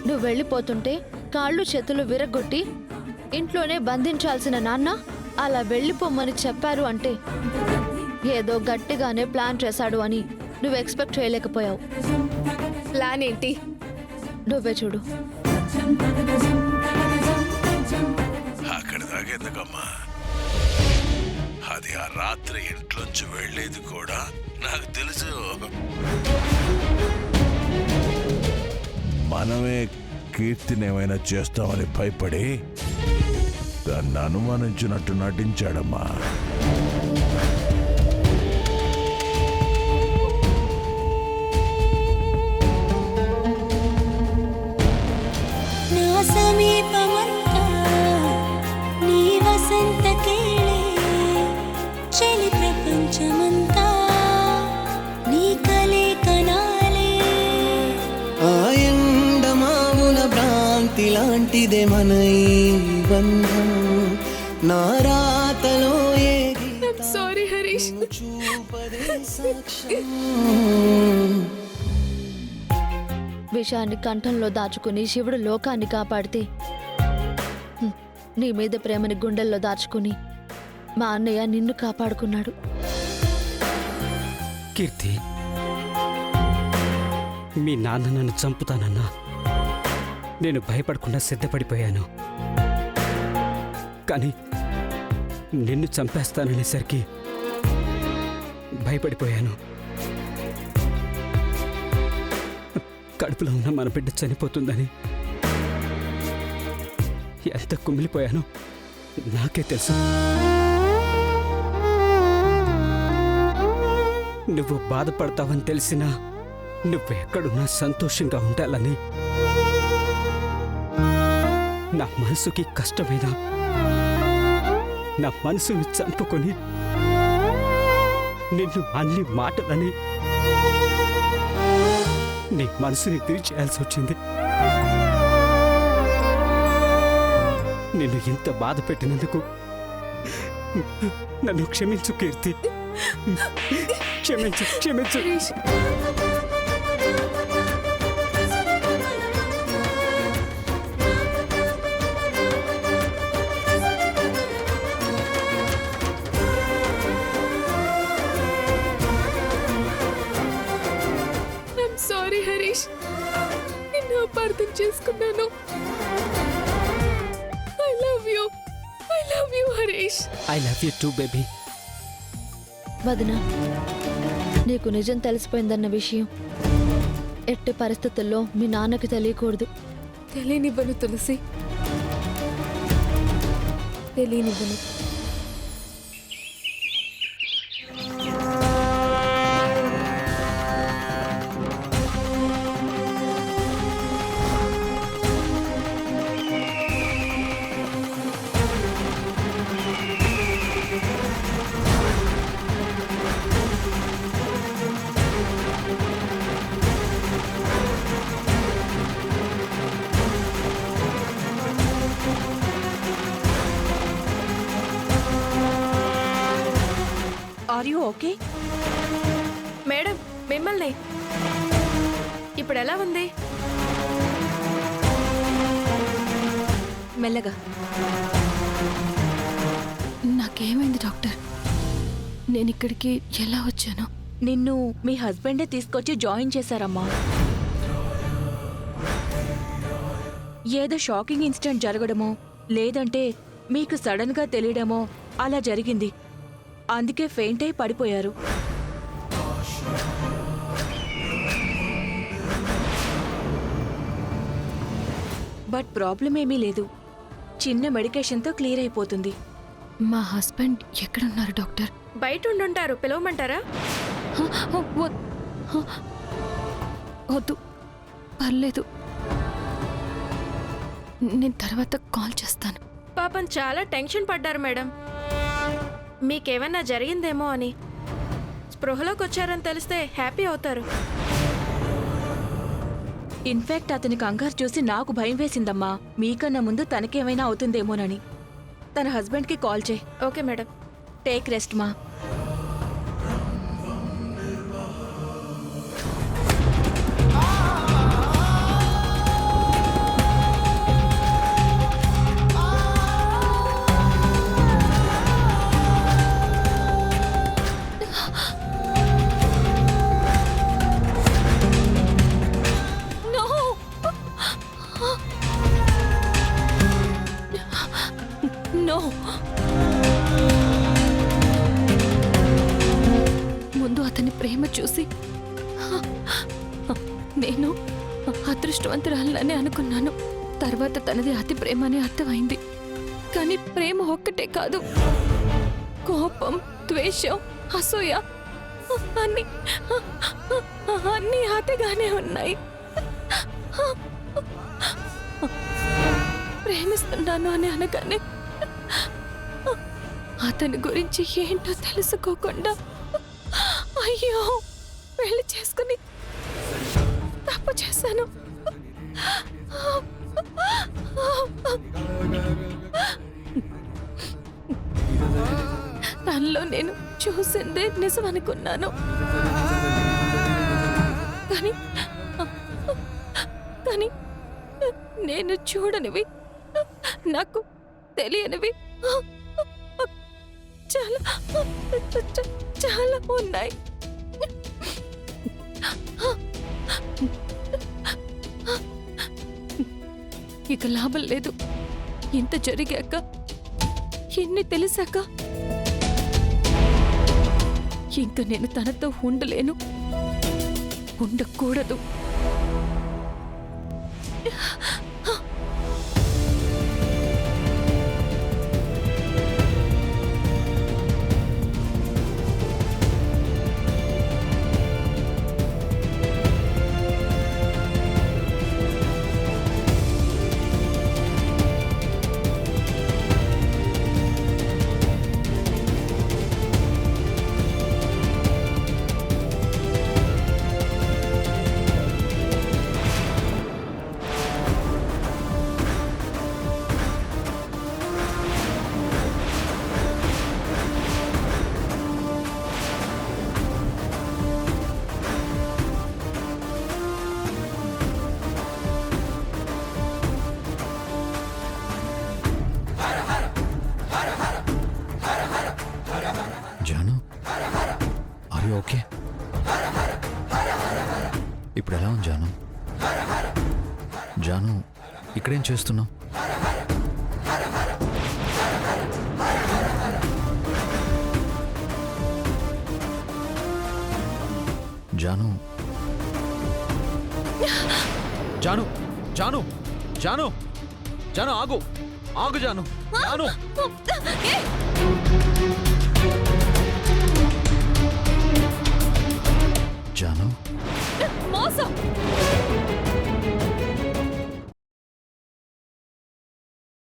నువ్వు వెళ్ళిపోతుంటే కాళ్ళు చేతులు విరగొట్టి ఇంట్లోనే బంధించాల్సిన నాన్న అలా వెళ్ళిపోమ్మని చెప్పారు అంటే ఏదో గట్టిగానే ప్లాన్ చేశాడు అని నువ్వు ఎక్స్పెక్ట్ చేయలేకపోయావు. ప్లాన్ ఏంటి? నువ్వే చూడు. అక్కడ దాకెందుకమ్మా? అది ఆ రాత్రి ఇంట్లోంచి వెళ్ళేది కూడా నాకు తెలుసు. మనమే కీర్తిని ఏమైనా చేస్తామని భయపడి దాన్ని అనుమానించినట్టు నటించాడమ్మా. లాంటిదే మన ఈ బంధం, నా రాతలో సారీ హరీష్. విషాన్ని కంఠంలో దాచుకుని శివుడు లోకాన్ని కాపాడితే నీ మీద ప్రేమని గుండెల్లో దాచుకుని మా అన్నయ్య నిన్ను కాపాడుకున్నాడు. కీర్తి, మీ నాన్న నన్ను చంపుతానన్నా నేను భయపడకుండా సిద్ధపడిపోయాను. కానీ నిన్ను చంపేస్తాననేసరికి భయపడిపోయాను. కడుపులో ఉన్న మన బిడ్డ చనిపోతుందని ఎంత కుమిలిపోయానో నాకే తెలుసు. నువ్వు బాధపడతావని తెలిసినా నువ్వెక్కడున్నా సంతోషంగా ఉండాలని నా మనసుకి కష్టమైనా నా మనసుని చంపుకొని నిన్ను అన్ని మాటలని నీ మనసుని తీర్చేయాల్సి వచ్చింది. నిన్ను ఇంత బాధ పెట్టినందుకు నన్ను క్షమించు కీర్తి, క్షమించు క్షమించు. సారీ హరీష్, నిన్ను అపార్థం చేసుకున్నాను. I love you Harish. I love you too baby. వదినా, నీకు నిజం తెలిసిపోయిందన్న విషయం ఎట్టి పరిస్థితుల్లో మీ నాన్నకి తెలియకూడదు. తెలియనివ్వను తులసి, తెలియనివ్వను. Are you okay? మేడం, మిమ్మల్ని ఇప్పుడు ఎలా ఉంది? మెల్లగా. నాకేమైంది డాక్టర్? నేను ఇక్కడికి ఎలా వచ్చాను? నిన్ను మీ హస్బెండే తీసుకొచ్చి జాయిన్ చేశారమ్మా. ఏదో షాకింగ్ ఇన్సిడెంట్ జరగడమో లేదంటే మీకు సడన్ గా తెలియడమో అలా జరిగింది. అందుకే ఫెయింట్ అయి పడిపోయారు. బట్ ప్రాబ్లం ఏమీ లేదు. చిన్న మెడికేషన్తో క్లియర్ అయిపోతుంది. మా హస్బెండ్ ఎక్కడున్నారు డాక్టర్? బయట ఉండుంటారు, పిలవమంటారా? వద్దు, పర్లేదు, నేను తర్వాత కాల్ చేస్తాను. పాపం చాలా టెన్షన్ పడ్డారు మేడం. మీకేమన్నా జరిగిందేమో అని. స్పృహలోకి వచ్చారని తెలిస్తే హ్యాపీ అవుతారు. ఇన్ఫాక్ట్ అతని కంగారు చూసి నాకు భయం వేసిందమ్మా. మీకన్నా ముందు తనకేమైనా అవుతుందేమోనని. తన హస్బెండ్కి కాల్ చేయి. Okay madam. టేక్ రెస్ట్ మా. నో. ముందు అతని ప్రేమ చూసి నేను అదృష్టవంతురాలని అనుకున్నాను. తర్వాత తనది అతి ప్రేమ అని అర్థమైంది. కానీ ప్రేమ ఒక్కటే కాదు, కోపం, ద్వేషం, అసూయ అన్ని అన్ని అతిగానే ఉన్నాయి. ప్రేమిస్తున్నాను అని అనగానే అతని గురించి ఏంటో తెలుసుకోకుండా అయ్యో పెళ్లి చేసుకుని తప్పు చేశాను. తనలో నేను చూసిందే నిజం అనుకున్నాను. కానీ కానీ నేను చూడనివి, నాకు తెలియనివి చాలా చాలా ఉన్నాయి. ఇక లాభం లేదు. ఇంత జరిగాక, ఎన్ని తెలిసాక ఇంక నేను తనతో ఉండలేను, ఉండకూడదు. జాను, ఆర్ యు ఓకే? ఇప్పుడు ఎలా ఉంది జాను? జాను, ఇక్కడేం చేస్తున్నావు? జాను, జాను, జాను, జాను, జాను, ఆగు, ఆగు జాను, జాను.